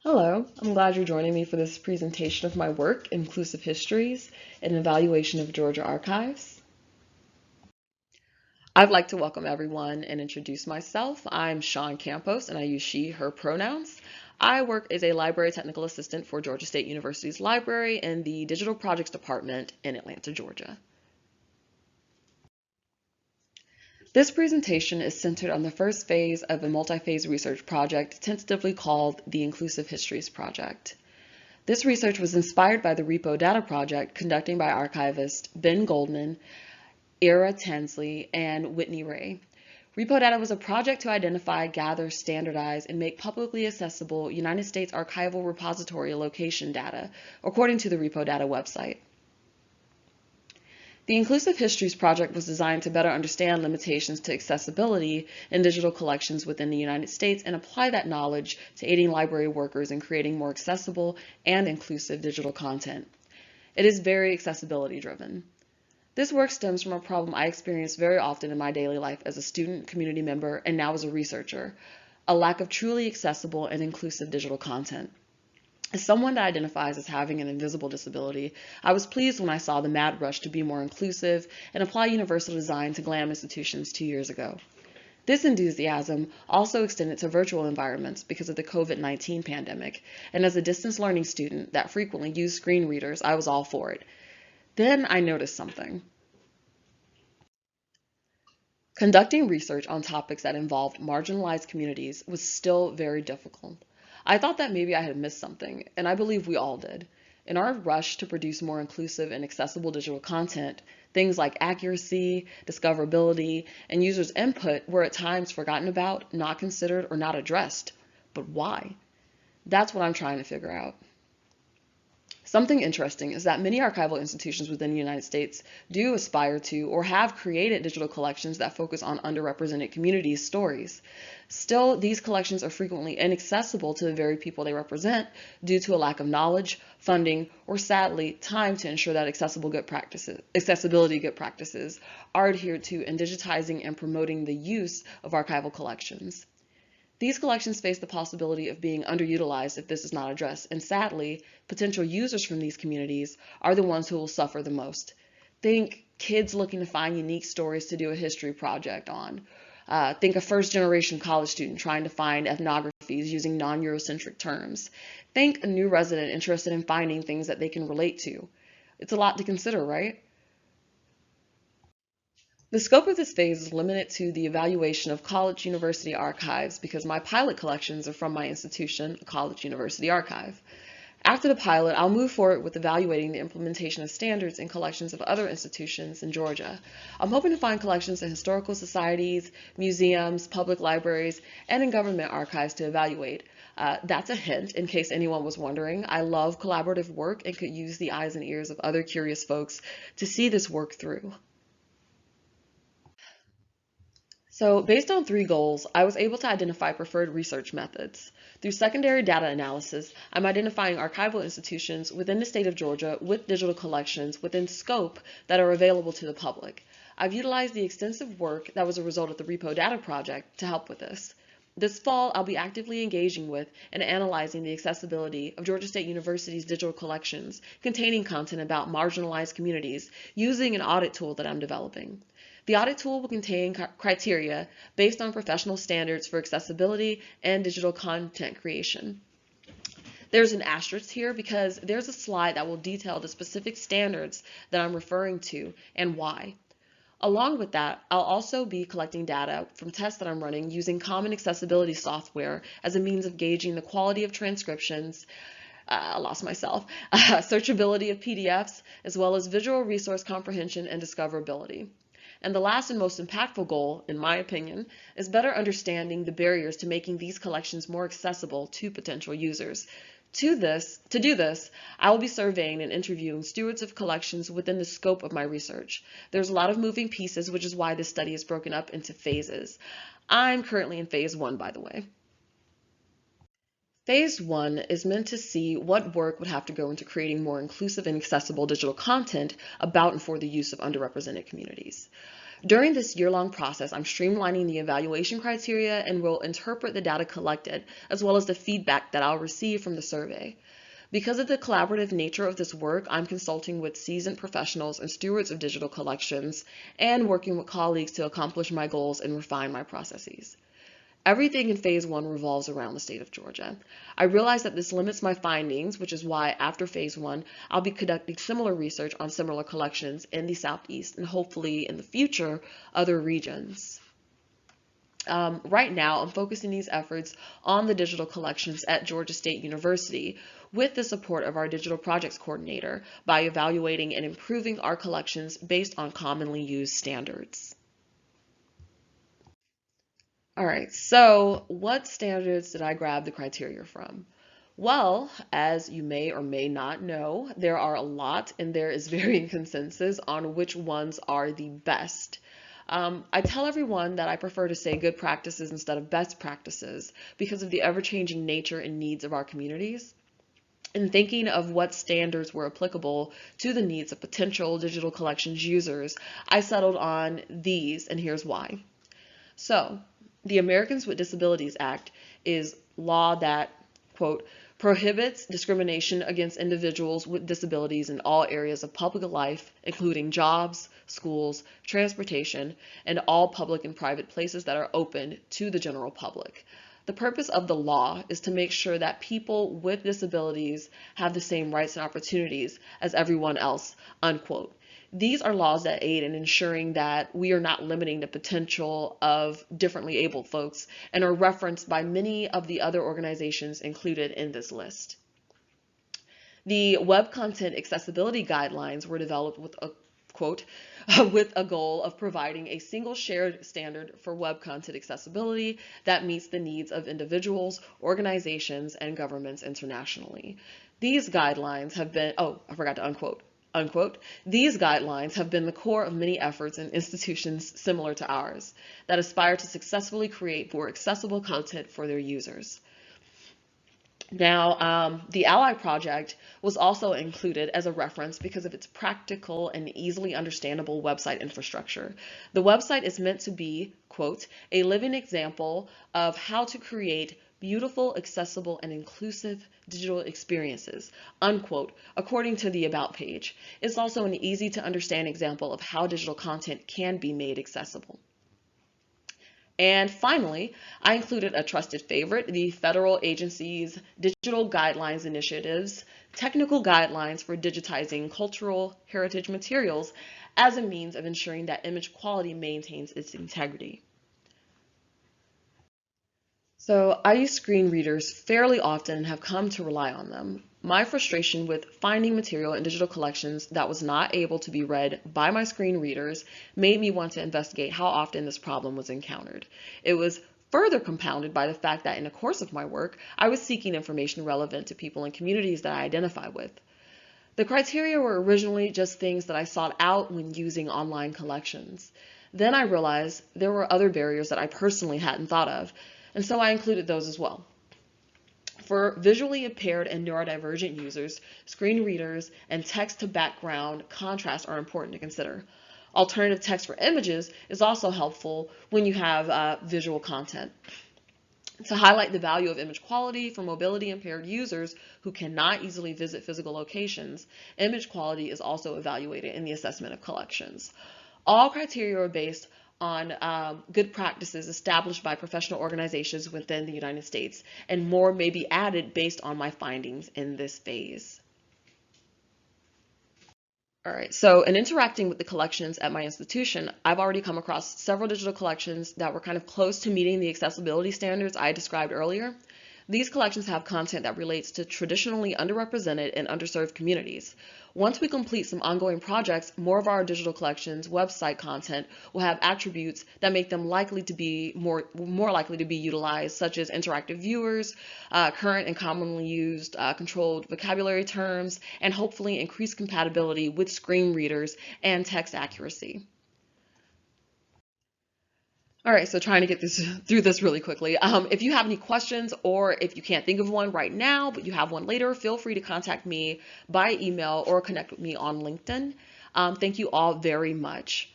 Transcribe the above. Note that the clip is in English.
Hello, I'm glad you're joining me for this presentation of my work, Inclusive Histories, an evaluation of Georgia archives. I'd like to welcome everyone and introduce myself. I'm Sean Campos and I use she, her pronouns. I work as a library technical assistant for Georgia State University's library in the Digital Projects Department in Atlanta, Georgia. This presentation is centered on the first phase of a multi-phase research project tentatively called the Inclusive Histories Project. This research was inspired by the Repo Data Project conducted by archivist Ben Goldman, Ira Tansley, and Whitney Ray. Repo Data was a project to identify, gather, standardize, and make publicly accessible United States archival repository location data, according to the Repo Data website. The Inclusive Histories Project was designed to better understand limitations to accessibility in digital collections within the United States and apply that knowledge to aiding library workers in creating more accessible and inclusive digital content. It is very accessibility driven. This work stems from a problem I experience very often in my daily life as a student, community member, and now as a researcher: a lack of truly accessible and inclusive digital content. As someone that identifies as having an invisible disability, I was pleased when I saw the mad rush to be more inclusive and apply universal design to GLAM institutions 2 years ago. This enthusiasm also extended to virtual environments because of the COVID-19 pandemic, and as a distance learning student that frequently used screen readers, I was all for it. Then I noticed something. Conducting research on topics that involved marginalized communities was still very difficult. I thought that maybe I had missed something, and I believe we all did. In our rush to produce more inclusive and accessible digital content, things like accuracy, discoverability, and users' input were at times forgotten about, not considered, or not addressed. But why? That's what I'm trying to figure out. Something interesting is that many archival institutions within the United States do aspire to or have created digital collections that focus on underrepresented communities' stories. Still, these collections are frequently inaccessible to the very people they represent due to a lack of knowledge, funding, or sadly, time to ensure that accessibility good practices are adhered to in digitizing and promoting the use of archival collections. These collections face the possibility of being underutilized if this is not addressed, and sadly, potential users from these communities are the ones who will suffer the most. Think kids looking to find unique stories to do a history project on. Think a first-generation college student trying to find ethnographies using non-Eurocentric terms. Think a new resident interested in finding things that they can relate to. It's a lot to consider, right? The scope of this phase is limited to the evaluation of college university archives because my pilot collections are from my institution, a college university archive. After the pilot, I'll move forward with evaluating the implementation of standards in collections of other institutions in Georgia. I'm hoping to find collections in historical societies, museums, public libraries, and in government archives to evaluate. That's a hint in case anyone was wondering. I love collaborative work and could use the eyes and ears of other curious folks to see this work through. So based on 3 goals, I was able to identify preferred research methods. Through secondary data analysis, I'm identifying archival institutions within the state of Georgia with digital collections within scope that are available to the public. I've utilized the extensive work that was a result of the Repo Data Project to help with this. This fall, I'll be actively engaging with and analyzing the accessibility of Georgia State University's digital collections containing content about marginalized communities using an audit tool that I'm developing. The audit tool will contain criteria based on professional standards for accessibility and digital content creation. There's an asterisk here because there's a slide that will detail the specific standards that I'm referring to and why. Along with that, I'll also be collecting data from tests that I'm running using common accessibility software as a means of gauging the quality of transcriptions, I lost myself, searchability of PDFs, as well as visual resource comprehension and discoverability. And the last and most impactful goal, in my opinion, is better understanding the barriers to making these collections more accessible to potential users. To do this, I will be surveying and interviewing stewards of collections within the scope of my research. There's a lot of moving pieces, which is why this study is broken up into phases. I'm currently in phase 1, by the way. Phase 1 is meant to see what work would have to go into creating more inclusive and accessible digital content about and for the use of underrepresented communities. During this year-long process, I'm streamlining the evaluation criteria and will interpret the data collected, as well as the feedback that I'll receive from the survey. Because of the collaborative nature of this work, I'm consulting with seasoned professionals and stewards of digital collections and working with colleagues to accomplish my goals and refine my processes. Everything in phase one revolves around the state of Georgia. I realize that this limits my findings, which is why after phase one, I'll be conducting similar research on similar collections in the Southeast and hopefully in the future, other regions. Right now, I'm focusing these efforts on the digital collections at Georgia State University with the support of our digital projects coordinator by evaluating and improving our collections based on commonly used standards. All right, so what standards did I grab the criteria from? Well, as you may or may not know, there are a lot and there is varying consensus on which ones are the best. I tell everyone that I prefer to say good practices instead of best practices because of the ever-changing nature and needs of our communities. In thinking of what standards were applicable to the needs of potential digital collections users, I settled on these, and here's why. So, the Americans with Disabilities Act is law that, quote, prohibits discrimination against individuals with disabilities in all areas of public life, including jobs, schools, transportation, and all public and private places that are open to the general public. The purpose of the law is to make sure that people with disabilities have the same rights and opportunities as everyone else, unquote. These are laws that aid in ensuring that we are not limiting the potential of differently abled folks and are referenced by many of the other organizations included in this list. The Web Content Accessibility Guidelines were developed with a quote, with a goal of providing a single shared standard for web content accessibility that meets the needs of individuals, organizations, and governments internationally. These guidelines have been, oh, I forgot to unquote. Unquote. These guidelines have been the core of many efforts in institutions similar to ours that aspire to successfully create more accessible content for their users. Now, the Ally project was also included as a reference because of its practical and easily understandable website infrastructure. The website is meant to be, quote, a living example of how to create beautiful, accessible, and inclusive digital experiences, unquote, according to the About page. It's also an easy to understand example of how digital content can be made accessible. And finally, I included a trusted favorite, the federal agency's Digital Guidelines Initiative's technical guidelines for digitizing cultural heritage materials as a means of ensuring that image quality maintains its integrity. So I use screen readers fairly often and have come to rely on them. My frustration with finding material in digital collections that was not able to be read by my screen readers made me want to investigate how often this problem was encountered. It was further compounded by the fact that in the course of my work, I was seeking information relevant to people and communities that I identify with. The criteria were originally just things that I sought out when using online collections. Then I realized there were other barriers that I personally hadn't thought of, and so I included those as well. For visually impaired and neurodivergent users, screen readers and text-to-background contrast are important to consider. Alternative text for images is also helpful when you have visual content. To highlight the value of image quality for mobility impaired users who cannot easily visit physical locations, image quality is also evaluated in the assessment of collections. All criteria are based on good practices established by professional organizations within the United States, and more may be added based on my findings in this phase. All right, so in interacting with the collections at my institution, I've already come across several digital collections that were kind of close to meeting the accessibility standards I described earlier. These collections have content that relates to traditionally underrepresented and underserved communities. Once we complete some ongoing projects, more of our digital collections website content will have attributes that make them likely to be more likely to be utilized, such as interactive viewers, current and commonly used controlled vocabulary terms, and hopefully increased compatibility with screen readers and text accuracy. All right, so trying to get through this really quickly. If you have any questions or if you can't think of one right now, but you have one later, feel free to contact me by email or connect with me on LinkedIn. Thank you all very much.